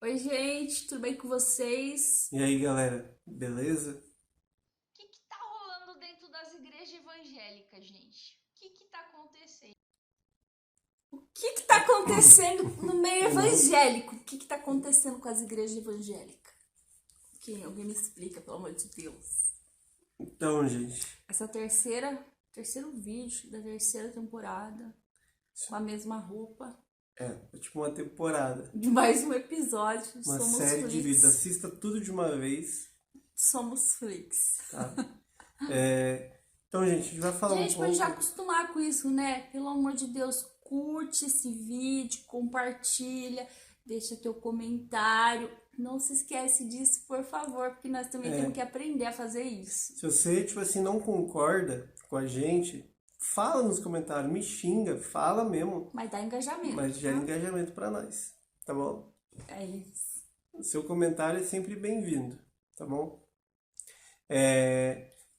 Oi, gente, tudo bem com vocês? E aí, galera, beleza? O que tá rolando dentro das igrejas evangélicas, gente? O que tá acontecendo? O que que tá acontecendo no meio Uhum. evangélico? O que que tá acontecendo com as igrejas evangélicas? Alguém me explica, pelo amor de Deus. Então, gente, Essa terceiro vídeo da terceira temporada, com a mesma roupa, é tipo uma temporada, de mais um episódio. uma Somos série de vídeos. Flix, Assista tudo de uma vez, somos Flix. tá? Então, gente, a gente vai falar um Gente, pra já pouco. acostumar com isso, né? Pelo amor de Deus, curte esse vídeo, compartilha, deixa teu comentário. Não se esquece disso, por favor, porque nós também temos que aprender a fazer isso. Se você, tipo assim, não concorda com a gente, fala nos comentários, me xinga, fala mesmo, Mas dá engajamento, mas gera tá? engajamento pra nós, tá bom? É isso. O seu comentário é sempre bem-vindo, tá bom?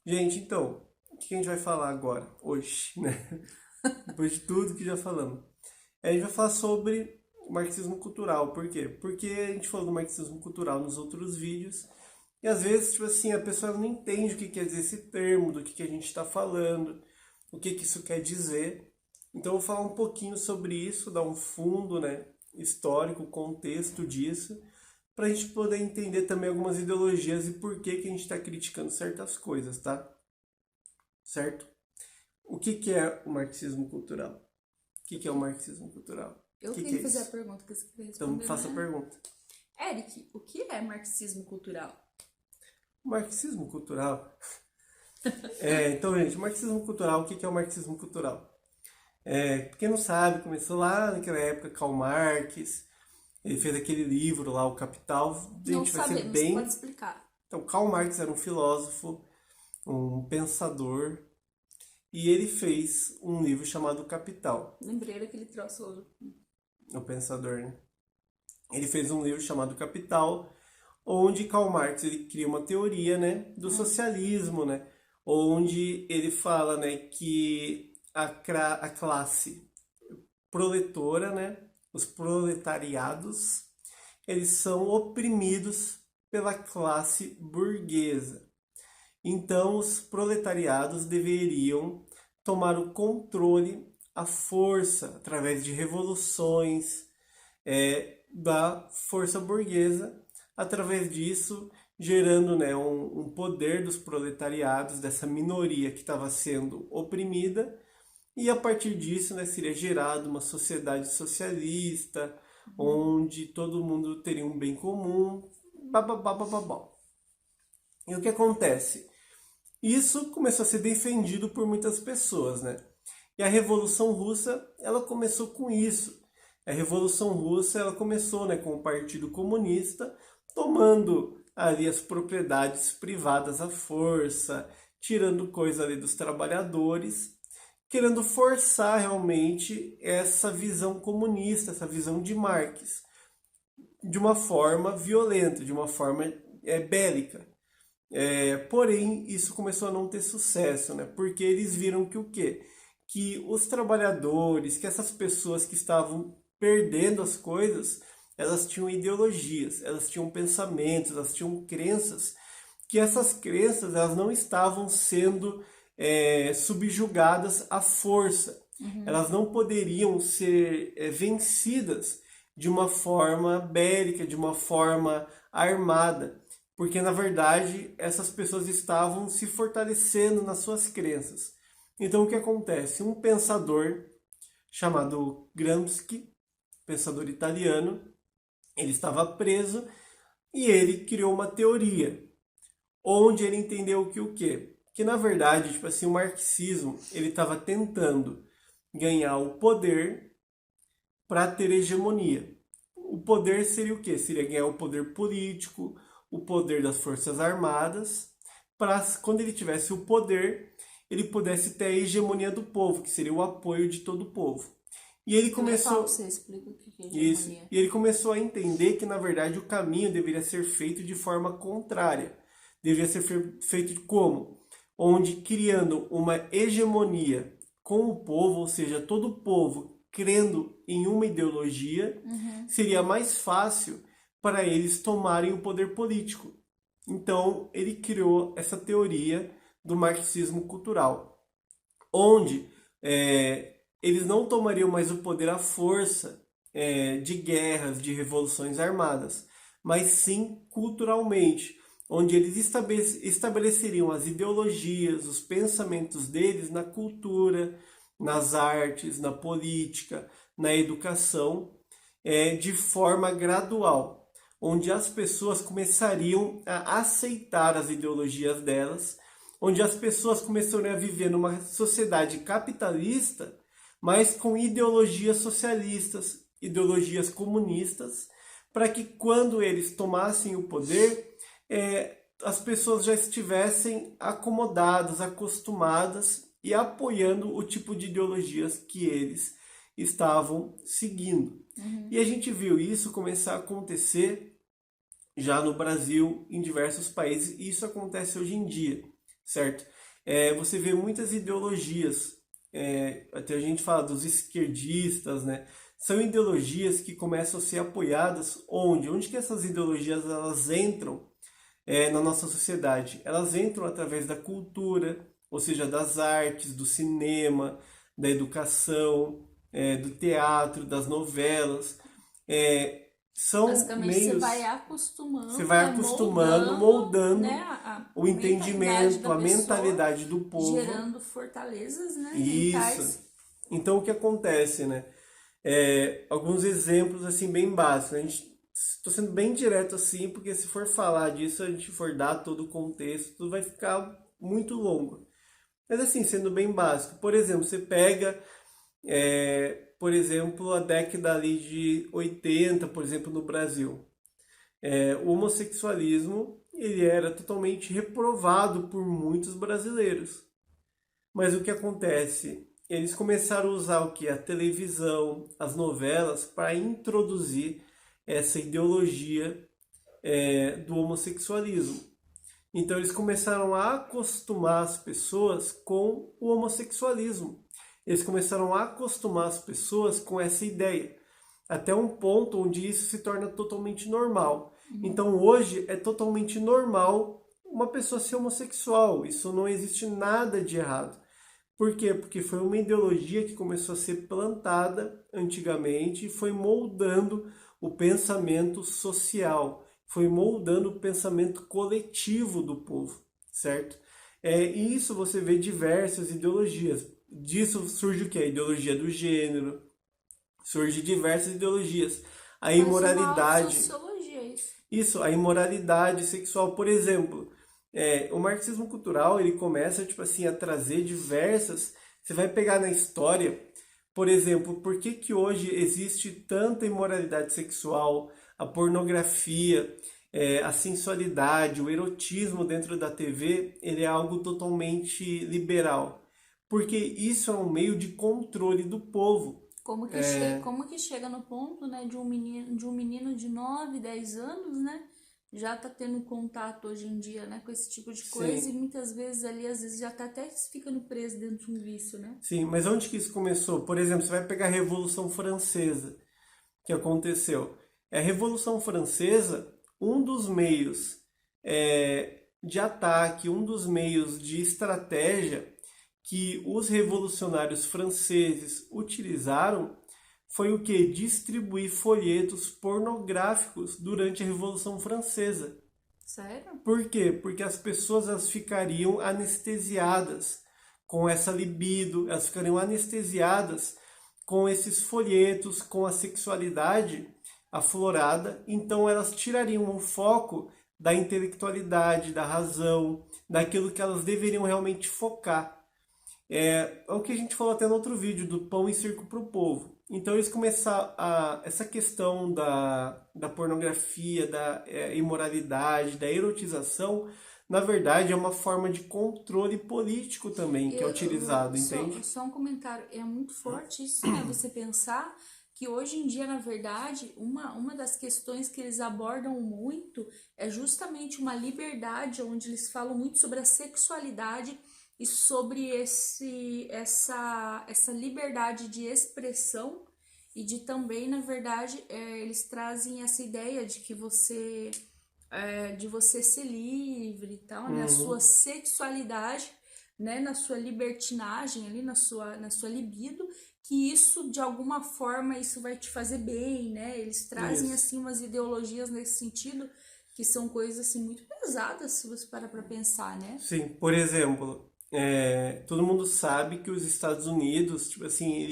Gente, então, o que a gente vai falar agora, hoje, né? Depois de tudo que já falamos. A gente vai falar sobre o marxismo cultural. Por quê? Porque a gente falou do marxismo cultural nos outros vídeos. E às vezes, tipo assim, a pessoa não entende o que quer dizer esse termo, do que a gente está falando, o que isso quer dizer. Então eu vou falar um pouquinho sobre isso, dar um fundo, né, histórico, contexto disso, para a gente poder entender também algumas ideologias e por que a gente está criticando certas coisas, tá? Certo? O que é o marxismo cultural? O que é o marxismo cultural? O Eu que tenho é que fazer a isso? pergunta que você quer Então responder, faça a né? pergunta. Eric, o que é marxismo cultural? O marxismo cultural. Então, gente, o marxismo cultural, o que é o marxismo cultural? Quem não sabe, começou lá naquela época, Karl Marx, ele fez aquele livro lá, O Capital. Não Gente, vai ser sabemos, pode bem. explicar. Então, Karl Marx era um filósofo, um pensador, e ele fez um livro chamado Capital. Lembrei daquele troço. O pensador, né? Ele fez um livro chamado Capital, onde Karl Marx ele cria uma teoria, né, do socialismo, né, onde ele fala, né, que a classe proletora, né, os proletariados, eles são oprimidos pela classe burguesa. Então, os proletariados deveriam tomar o controle à força, através de revoluções, da força burguesa, através disso gerando, né, um poder dos proletariados, dessa minoria que estava sendo oprimida, e a partir disso, né, seria gerada uma sociedade socialista, onde todo mundo teria um bem comum, bababá, bababá. E o que acontece? Isso começou a ser defendido por muitas pessoas, né? E a Revolução Russa, ela começou com isso. A Revolução Russa, ela começou, né, com o Partido Comunista tomando ali as propriedades privadas à força, tirando coisa ali dos trabalhadores, querendo forçar realmente essa visão comunista, essa visão de Marx, de uma forma violenta, de uma forma bélica. Porém, isso começou a não ter sucesso, né? Porque eles viram que o quê? Que os trabalhadores, que essas pessoas que estavam perdendo as coisas, elas tinham ideologias, elas tinham pensamentos, elas tinham crenças, que essas crenças elas não estavam sendo subjugadas à força. Elas não poderiam ser vencidas de uma forma bélica, de uma forma armada, porque na verdade essas pessoas estavam se fortalecendo nas suas crenças. Então o que acontece? Um pensador chamado Gramsci, pensador italiano, ele estava preso e ele criou uma teoria onde ele entendeu que o quê? Que na verdade, tipo assim, o marxismo, ele estava tentando ganhar o poder para ter hegemonia. O poder seria o quê? Seria ganhar o poder político, o poder das forças armadas, para quando ele tivesse o poder, ele pudesse ter a hegemonia do povo, que seria o apoio de todo o povo. E ele Eu ia falar pra começou você, explica o que é isso, hegemonia. e ele começou a entender que na verdade o caminho deveria ser feito de forma contrária. Deveria ser feito como? Onde criando uma hegemonia com o povo, ou seja, todo o povo crendo em uma ideologia, seria mais fácil para eles tomarem o poder político. Então, ele criou essa teoria do marxismo cultural, onde eles não tomariam mais o poder à força de guerras, de revoluções armadas, mas sim culturalmente, onde eles estabeleceriam as ideologias, os pensamentos deles na cultura, nas artes, na política, na educação, de forma gradual, onde as pessoas começariam a aceitar as ideologias delas, onde as pessoas começariam a viver numa sociedade capitalista, mas com ideologias socialistas, ideologias comunistas, para que quando eles tomassem o poder, as pessoas já estivessem acomodadas, acostumadas e apoiando o tipo de ideologias que eles estavam seguindo. E a gente viu isso começar a acontecer já no Brasil, em diversos países, e isso acontece hoje em dia, certo? Você vê muitas ideologias, até a gente fala dos esquerdistas, né? São ideologias que começam a ser apoiadas onde? Onde que essas ideologias elas entram na nossa sociedade? Elas entram através da cultura, ou seja, das artes, do cinema, da educação, do teatro, das novelas. São Basicamente, meios... você vai acostumando, moldando né, o entendimento, a mentalidade do povo. Gerando fortalezas, né, Isso. mentais. Então, o que acontece, né? Alguns exemplos, assim, bem básicos. Estou sendo bem direto, assim, porque se for falar disso, a gente for dar todo o contexto, tudo vai ficar muito longo. Mas, assim, sendo bem básico. Por exemplo, você pega... por exemplo, a década ali de 80, por exemplo, no Brasil. O homossexualismo ele era totalmente reprovado por muitos brasileiros. Mas o que acontece? Eles começaram a usar o que? A televisão, as novelas, para introduzir essa ideologia do homossexualismo. Então eles começaram a acostumar as pessoas com o homossexualismo. Eles começaram a acostumar as pessoas com essa ideia, até um ponto onde isso se torna totalmente normal. Então hoje é totalmente normal uma pessoa ser homossexual, isso não existe nada de errado. Por quê? Porque foi uma ideologia que começou a ser plantada antigamente e foi moldando o pensamento social, foi moldando o pensamento coletivo do povo, certo? E isso você vê diversas ideologias. Disso surge o que? A ideologia do gênero, surge diversas ideologias. A imoralidade. Sociologia, isso, a imoralidade sexual, por exemplo. O marxismo cultural, ele começa, tipo assim, a trazer diversas... Você vai pegar na história, por exemplo, por que que hoje existe tanta imoralidade sexual, a pornografia, a sensualidade, o erotismo dentro da TV, ele é algo totalmente liberal. Porque isso é um meio de controle do povo. Como que chega no ponto, né, de um menino de 9, 10 anos, né, já tá tendo contato hoje em dia, né, com esse tipo de coisa. Sim. E muitas vezes ali, às vezes já tá até ficando preso dentro de um vício, né? Sim, mas onde que isso começou? Por exemplo, você vai pegar a Revolução Francesa, que aconteceu. A Revolução Francesa, um dos meios de ataque, um dos meios de estratégia que os revolucionários franceses utilizaram foi o que? Distribuir folhetos pornográficos durante a Revolução Francesa. Sério? Por quê? Porque as pessoas elas ficariam anestesiadas com essa libido, elas ficariam anestesiadas com esses folhetos, com a sexualidade aflorada, então elas tirariam o foco da intelectualidade, da razão, daquilo que elas deveriam realmente focar. É o que a gente falou até no outro vídeo, do pão e circo para o povo. Então eles começaram essa questão da pornografia, da imoralidade, da erotização, na verdade é uma forma de controle político também que é utilizado, entende? Só um comentário, é muito forte isso, né? Você pensar que hoje em dia, na verdade, uma das questões que eles abordam muito é justamente uma liberdade, onde eles falam muito sobre a sexualidade e sobre essa liberdade de expressão e de também, na verdade, eles trazem essa ideia de que de você ser livre e tal, né? A sua sexualidade, né? Na sua libertinagem ali, na sua libido, que isso, de alguma forma, isso vai te fazer bem, né? Eles trazem, Isso. assim, umas ideologias nesse sentido, que são coisas, assim, muito pesadas, se você parar pra pensar, né? Sim, por exemplo, todo mundo sabe que os Estados Unidos, tipo assim,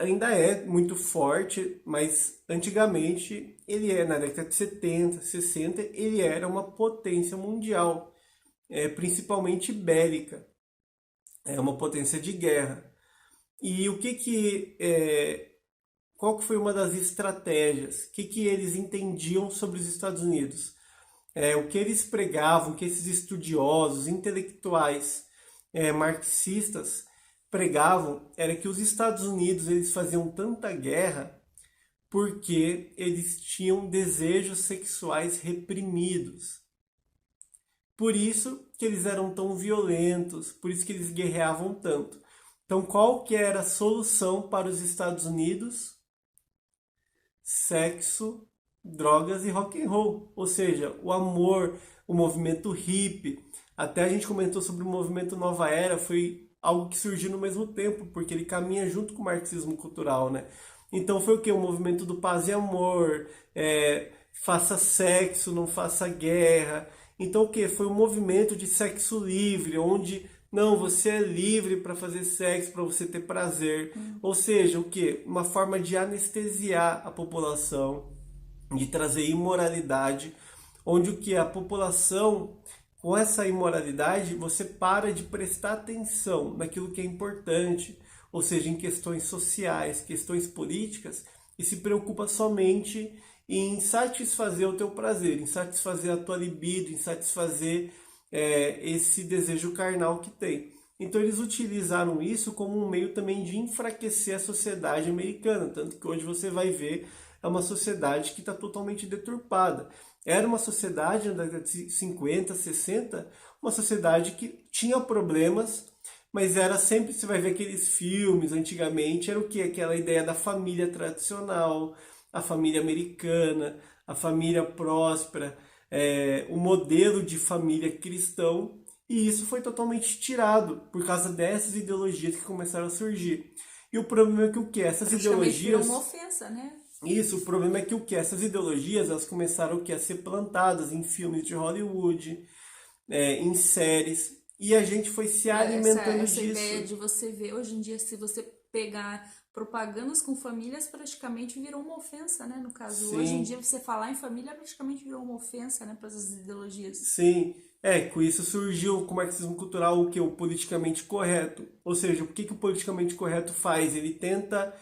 ainda é muito forte, mas antigamente na década de 70, 60, ele era uma potência mundial, principalmente bélica, uma potência de guerra. E qual que foi uma das estratégias? O que eles entendiam sobre os Estados Unidos? O que eles pregavam, que esses estudiosos, intelectuais, marxistas pregavam, era que os Estados Unidos eles faziam tanta guerra porque eles tinham desejos sexuais reprimidos. Por isso que eles eram tão violentos, por isso que eles guerreavam tanto. Então, qual que era a solução para os Estados Unidos? Sexo, drogas e rock and roll, ou seja, o amor, o movimento hippie. Até a gente comentou sobre o movimento Nova Era, foi algo que surgiu no mesmo tempo, porque ele caminha junto com o marxismo cultural, né? Então foi o que? O movimento do paz e amor, faça sexo, não faça guerra. Então o que? Foi um movimento de sexo livre, onde não, você é livre para fazer sexo, para você ter prazer. Ou seja, o que? Uma forma de anestesiar a população, de trazer imoralidade, onde o que? A população, com essa imoralidade, você para de prestar atenção naquilo que é importante, ou seja, em questões sociais, questões políticas, e se preocupa somente em satisfazer o teu prazer, em satisfazer a tua libido, em satisfazer esse desejo carnal que tem. Então eles utilizaram isso como um meio também de enfraquecer a sociedade americana, tanto que hoje você vai ver é uma sociedade que está totalmente deturpada. Era uma sociedade na década de 50, 60, uma sociedade que tinha problemas, mas era sempre, você vai ver aqueles filmes antigamente, era o que? Aquela ideia da família tradicional, a família americana, a família próspera, o modelo de família cristão, e isso foi totalmente tirado por causa dessas ideologias que começaram a surgir. E o problema é que o que? Essas ideologias... virou uma ofensa, né? Isso, o problema é que o que? Essas ideologias elas começaram o que? A ser plantadas em filmes de Hollywood, em séries, e a gente foi se alimentando essa disso. ideia de você ver, hoje em dia, se você pegar propagandas com famílias, praticamente virou uma ofensa, né? No caso, Sim. hoje em dia, você falar em família praticamente virou uma ofensa, né? Para essas ideologias. Sim, com isso surgiu com o marxismo cultural o que? O politicamente correto. Ou seja, o que o politicamente correto faz? Ele tenta,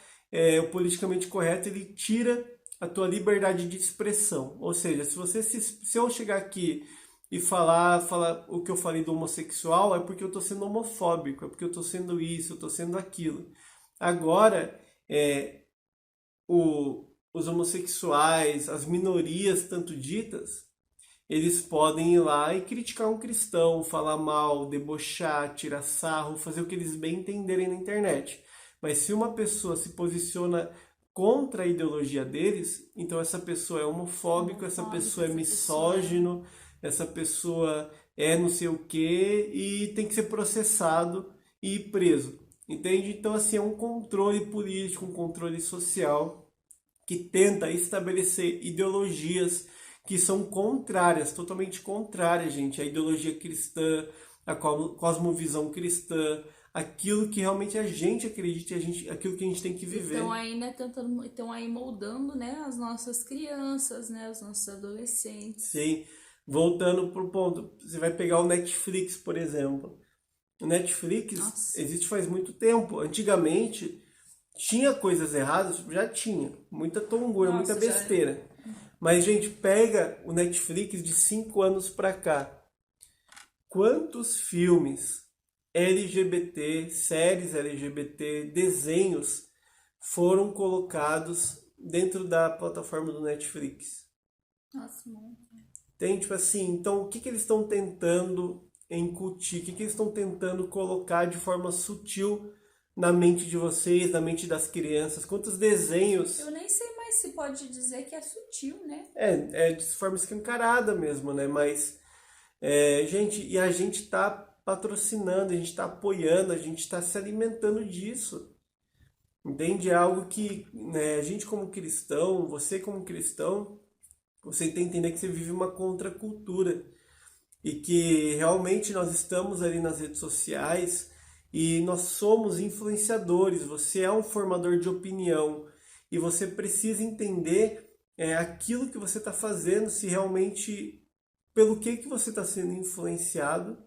o politicamente correto, ele tira a tua liberdade de expressão. Ou seja, se eu chegar aqui e falar o que eu falei do homossexual, é porque eu estou sendo homofóbico, é porque eu estou sendo isso, eu estou sendo aquilo. Agora, os homossexuais, as minorias tanto ditas, eles podem ir lá e criticar um cristão, falar mal, debochar, tirar sarro, fazer o que eles bem entenderem na internet. Mas se uma pessoa se posiciona contra a ideologia deles, então essa pessoa é homofóbica, essa pessoa é misógino, essa pessoa é não sei o que e tem que ser processado e preso. Entende? Então, assim, é um controle político, um controle social que tenta estabelecer ideologias que são contrárias, totalmente contrárias, gente, à ideologia cristã, à cosmovisão cristã, aquilo que realmente a gente acredita, aquilo que a gente tem que viver. Estão aí, né, estão aí moldando, né, as nossas crianças, né, os nossos adolescentes. Sim, voltando pro ponto, você vai pegar o Netflix, por exemplo. O Netflix existe faz muito tempo. Antigamente, tinha coisas erradas? Já tinha. Muita tongura, muita besteira. Mas, gente, pega o Netflix de 5 anos pra cá. Quantos filmes LGBT, séries LGBT, desenhos foram colocados dentro da plataforma do Netflix? Nossa, muito. Tem, tipo assim, então o que eles estão tentando incutir? O que eles estão tentando colocar de forma sutil na mente de vocês, na mente das crianças, quantos desenhos. Eu nem sei mais se pode dizer que é sutil, né? É de forma escancarada mesmo, né? Mas, gente, e a gente está patrocinando, a gente está apoiando, a gente está se alimentando disso. Entende? É algo que, né, a gente como cristão, você como cristão, você tem que entender que você vive uma contracultura. E que realmente nós estamos ali nas redes sociais e nós somos influenciadores. Você é um formador de opinião e você precisa entender aquilo que você está fazendo, se realmente pelo que você está sendo influenciado,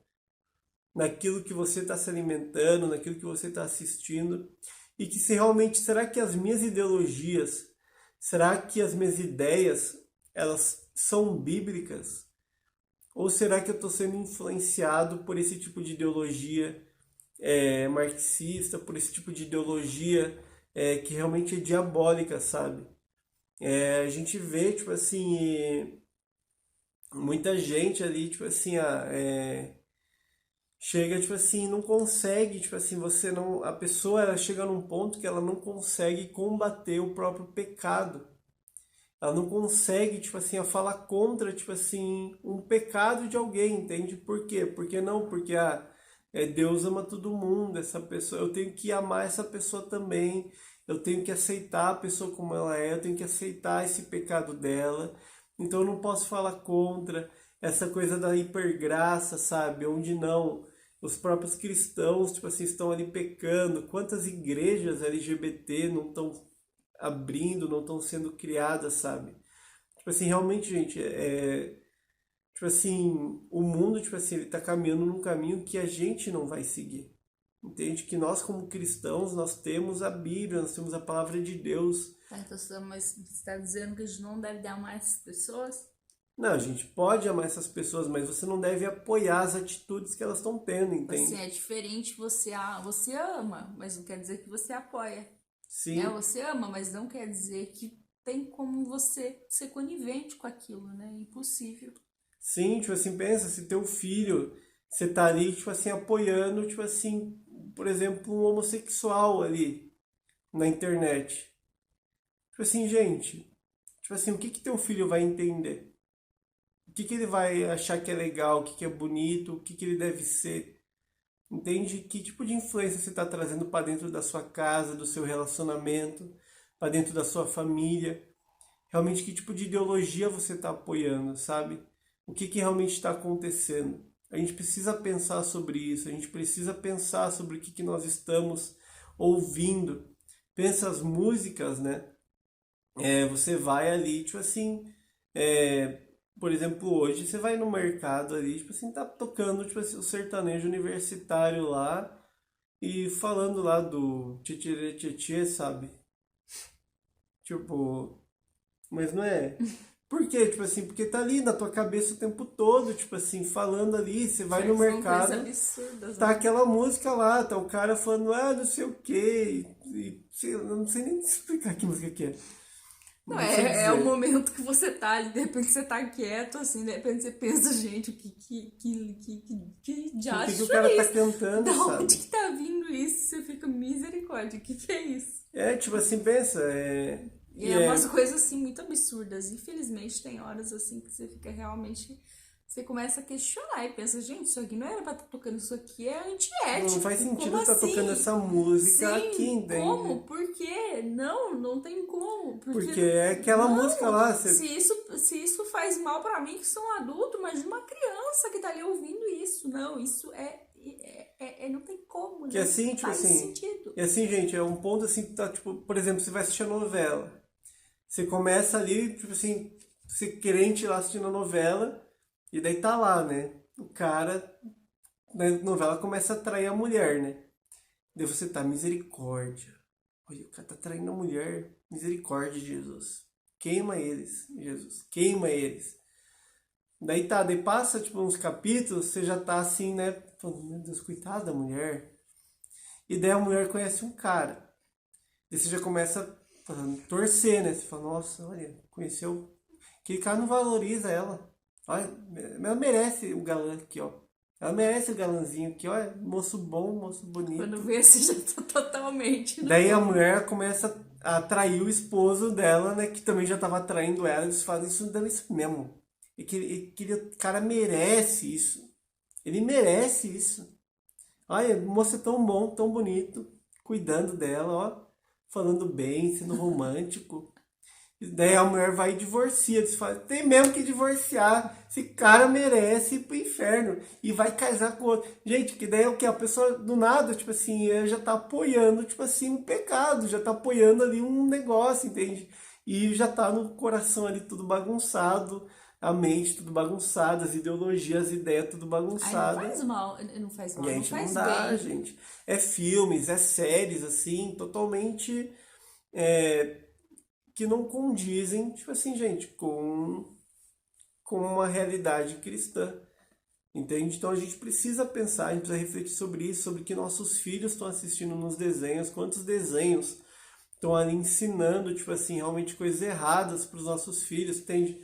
naquilo que você está se alimentando, naquilo que você está assistindo, e que se realmente, será que as minhas ideologias, será que as minhas ideias, elas são bíblicas? Ou será que eu estou sendo influenciado por esse tipo de ideologia marxista, por esse tipo de ideologia que realmente é diabólica, sabe? A gente vê, tipo assim, muita gente ali, tipo assim, chega, tipo assim, não consegue, tipo assim, a pessoa ela chega num ponto que ela não consegue combater o próprio pecado. Ela não consegue, tipo assim, falar contra, tipo assim, um pecado de alguém, entende? Por quê? Porque não, porque Deus ama todo mundo, essa pessoa, eu tenho que amar essa pessoa também, eu tenho que aceitar a pessoa como ela é, eu tenho que aceitar esse pecado dela, então eu não posso falar contra essa coisa da hipergraça, sabe? Onde não, os próprios cristãos, tipo assim, estão ali pecando, quantas igrejas LGBT não estão abrindo, não estão sendo criadas, sabe? Tipo assim, realmente, gente, tipo assim, o mundo, tipo assim, ele tá caminhando num caminho que a gente não vai seguir. Entende? Que nós, como cristãos, nós temos a Bíblia, nós temos a Palavra de Deus. Tá, então, mas você está dizendo que a gente não deve amar essas pessoas? Não, a gente pode amar essas pessoas, mas você não deve apoiar as atitudes que elas estão tendo, entende? Assim, é diferente, você ama, mas não quer dizer que você apoia. Sim. Né? Você ama, mas não quer dizer que tem como você ser conivente com aquilo, né? É impossível. Sim, tipo assim, pensa, se teu filho, você tá ali, tipo assim, apoiando, tipo assim, por exemplo, um homossexual ali na internet. Tipo assim, gente, tipo assim, o que teu filho vai entender? O que ele vai achar que é legal, o que é bonito, o que ele deve ser? Entende? Que tipo de influência você está trazendo para dentro da sua casa, do seu relacionamento, para dentro da sua família? Realmente que tipo de ideologia você está apoiando, sabe? O que realmente está acontecendo? A gente precisa pensar sobre isso, a gente precisa pensar sobre o que nós estamos ouvindo. Pensa as músicas, né? Você vai ali, tipo assim, por exemplo, hoje você vai no mercado ali, tipo assim, tá tocando tipo assim, o sertanejo universitário lá e falando lá do tchê, sabe? Tipo, mas não é. Por quê? Tipo assim, porque tá ali na tua cabeça o tempo todo, tipo assim, falando ali, você vai no mercado, absurdas, tá né? aquela música lá, tá o cara falando, não sei o quê, eu não sei nem explicar que música que é. Não, Não sei é o dizer. momento que você tá ali, de repente você tá quieto, assim, de repente você pensa, gente, o que O que diacho o cara é tá isso? cantando, Da sabe? onde que tá vindo isso? Você fica, misericórdia, o que é isso? Tipo assim, pensa, E é umas coisas, assim, muito absurdas. Infelizmente, tem horas, assim, que você fica realmente... Você começa a questionar e pensa, gente, isso aqui não era pra estar tocando, isso aqui é antiético. não faz sentido como estar assim? tocando essa música Sim, aqui, entende? como? Por quê? Não tem como. Porque é aquela música lá, você... Se isso faz mal pra mim, que sou um adulto, imagina uma criança que tá ali ouvindo isso. Não, isso não tem como, Que não assim, tipo faz assim, sentido. e assim, gente, é um ponto assim que tá, tipo, por exemplo, você vai assistir a novela. Você começa ali, tipo assim, você crente lá assistindo a novela, e daí tá lá, né? O cara, na novela, começa a atrair a mulher, né? Daí você tá, misericórdia. Olha, o cara tá traindo a mulher. Misericórdia, Jesus. Queima eles, Jesus. Queima eles. Daí tá, daí passa tipo uns capítulos, você já tá assim, né? Falando, meu Deus, coitada da mulher. E daí a mulher conhece um cara. Daí você já começa a torcer, né? Você fala, nossa, olha, conheceu. Aquele cara não valoriza ela. Olha, ela merece o galã aqui, ó. Ela merece o galãzinho aqui, olha, moço bom, moço bonito. Quando vê, você já tá totalmente... Daí a mulher começa a atrair o esposo dela, né? Que também já tava atraindo ela. Eles falam isso, dando isso mesmo. O cara merece isso. Ele merece isso. Olha, o moço é tão bom, tão bonito. Cuidando dela, ó. Falando bem, sendo romântico. E daí a mulher vai e divorcia. Eles falam, tem mesmo que divorciar. Esse cara merece ir pro inferno. E vai casar com outro. Gente, que daí é o que? A pessoa do nada, tipo assim, ela já tá apoiando, tipo assim, um pecado. Já tá apoiando ali um negócio, entende? E já tá no coração ali tudo bagunçado. A mente tudo bagunçada. As ideologias, as ideias tudo Aí bagunçadas. não faz mal, não faz mal, não Gente, faz não dá, bem. gente. É filmes, é séries, assim, totalmente que não condizem, tipo assim, gente, com uma realidade cristã. Entende? Então a gente precisa pensar, a gente precisa refletir sobre isso, sobre o que nossos filhos estão assistindo nos desenhos, quantos desenhos estão ali ensinando, tipo assim, realmente coisas erradas para os nossos filhos, entende?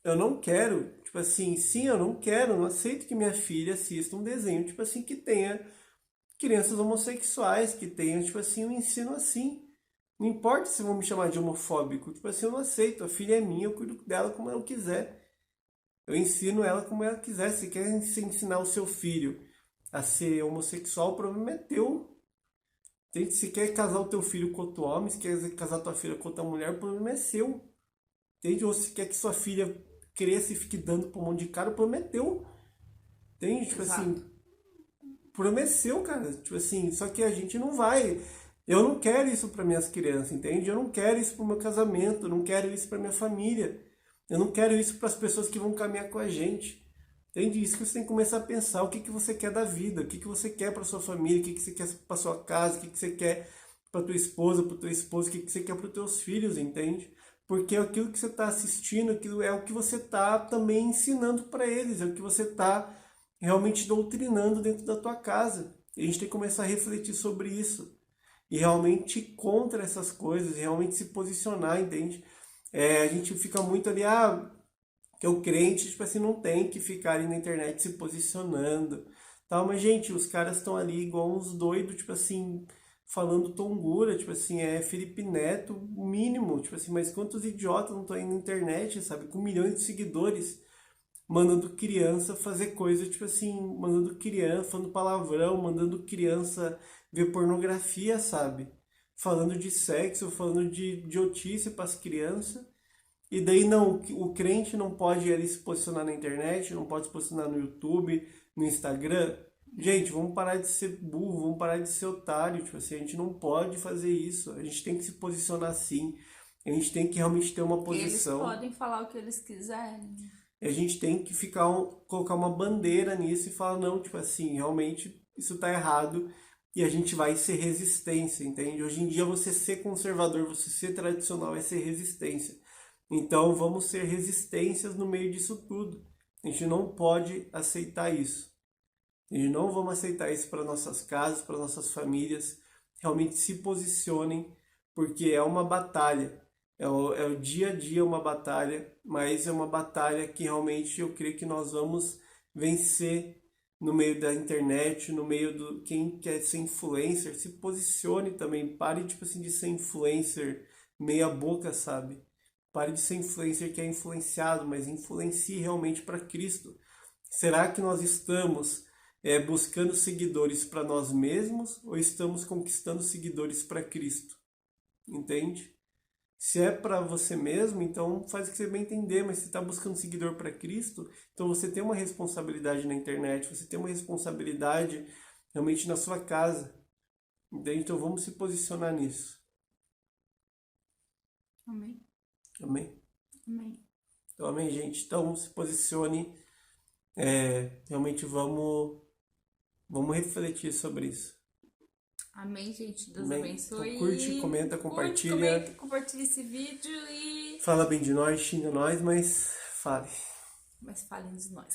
Eu não quero, tipo assim, sim, eu não quero, não aceito que minha filha assista um desenho, tipo assim, que tenha crianças homossexuais, que tenha, tipo assim, um ensino assim. Não importa se vão me chamar de homofóbico, tipo assim, eu não aceito, a filha é minha, eu cuido dela como eu quiser. Eu ensino ela como ela quiser. Se quer ensinar o seu filho a ser homossexual, o problema é teu. Entende? Se quer casar o teu filho com outro homem, se quer casar tua filha com outra mulher, o problema é seu. Entende? Ou se quer que sua filha cresça e fique dando pra um monte de cara, o problema é teu. Entende? Tipo Exato. assim, o problema é seu, cara. Tipo assim, só que a gente não vai. Eu não quero isso para minhas crianças, entende? Eu não quero isso para o meu casamento, eu não quero isso para minha família. Eu não quero isso para as pessoas que vão caminhar com a gente. Entende? Isso que você tem que começar a pensar, o que, que você quer da vida, o que, que você quer para sua família, o que, que você quer para sua casa, o que, que você quer para tua esposa, para o teu esposo, o que, que você quer para os teus filhos, entende? Porque aquilo que você está assistindo, aquilo é o que você está também ensinando para eles, é o que você está realmente doutrinando dentro da tua casa. E a gente tem que começar a refletir sobre isso. E realmente ir contra essas coisas, realmente se posicionar, entende? A gente fica muito ali, que o crente, tipo assim, não tem que ficar ali na internet se posicionando, tal, mas, gente, os caras estão ali igual uns doidos, tipo assim, falando tongura, tipo assim, Felipe Neto, mínimo, tipo assim, mas quantos idiotas não estão aí na internet, sabe, com milhões de seguidores, mandando criança fazer coisa, tipo assim, mandando criança, falando palavrão, mandando criança ver pornografia, sabe? Falando de sexo, falando de idiotice para as crianças. E daí não, o crente não pode ali se posicionar na internet, não pode se posicionar no YouTube, no Instagram. Gente, vamos parar de ser burro, vamos parar de ser otário, tipo assim, a gente não pode fazer isso. A gente tem que se posicionar sim. A gente tem que realmente ter uma posição. Eles podem falar o que eles quiserem. E a gente tem que colocar uma bandeira nisso e falar, não, tipo assim, realmente isso tá errado e a gente vai ser resistência, entende? Hoje em dia você ser conservador, você ser tradicional é ser resistência. Então vamos ser resistências no meio disso tudo. A gente não pode aceitar isso. A gente não vamos aceitar isso para nossas casas, para nossas famílias. Realmente se posicionem, porque é uma batalha. É o dia a dia uma batalha, mas é uma batalha que realmente eu creio que nós vamos vencer no meio da internet, no meio do quem quer ser influencer, se posicione também, pare tipo assim de ser influencer meia boca, sabe? Pare de ser influencer que é influenciado, mas influencie realmente para Cristo. Será que nós estamos buscando seguidores para nós mesmos ou estamos conquistando seguidores para Cristo? Entende? Se é para você mesmo, então faz o que você bem entender, mas se está buscando seguidor para Cristo, então você tem uma responsabilidade na internet, você tem uma responsabilidade realmente na sua casa. Entende? Então vamos se posicionar nisso. Amém. Amém? Amém. Então, amém, gente. Então se posicione. Realmente vamos refletir sobre isso. Amém, gente. Deus Amém? abençoe. Então curte, comenta, compartilha. Comenta, compartilha esse vídeo e... Fala bem de nós, xinga nós, mas fale. Mas falem de nós.